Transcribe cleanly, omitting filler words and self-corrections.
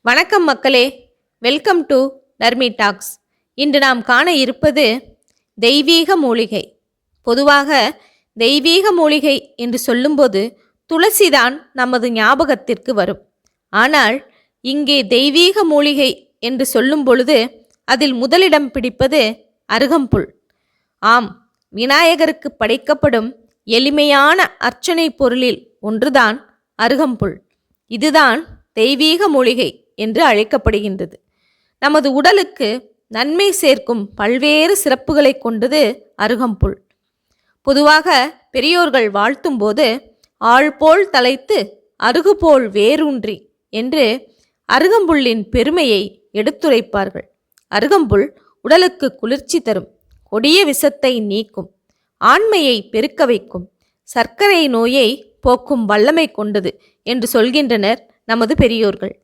வணக்கம் மக்களே, welcome to Narmi tax. இன்று நாம் காண இருப்பது தெய்வீக மூலிகை. பொதுவாக தெய்வீக மூலிகை என்று சொல்லும்போது துளசிதான் நமது ஞாபகத்திற்கு வரும். ஆனால் இங்கே தெய்வீக மூலிகை என்று சொல்லும் பொழுது அதில் முதலிடம் பிடிப்பது அருகம்புல். ஆம், விநாயகருக்கு படைக்கப்படும் எளிமையான அர்ச்சனை பொருளில் ஒன்றுதான் அருகம்புல். இதுதான் தெய்வீக மூலிகை என்று அழைக்கப்படுகின்றது. நமது உடலுக்கு நன்மை சேர்க்கும் பல்வேறு சிறப்புகளை கொண்டது அருகம்புல். பொதுவாக பெரியோர்கள் வாழ்த்தும் போது ஆள் போல் தலைத்து அருகு போல் வேரூன்றி என்று அருகம்புல்லின் பெருமையை எடுத்துரைப்பார்கள். அருகம்புல் உடலுக்கு குளிர்ச்சி தரும், கொடிய விஷத்தை நீக்கும், ஆண்மையை பெருக்க வைக்கும், சர்க்கரை நோயை போக்கும் வல்லமை கொண்டது என்று சொல்கின்றனர் நமது பெரியோர்கள்.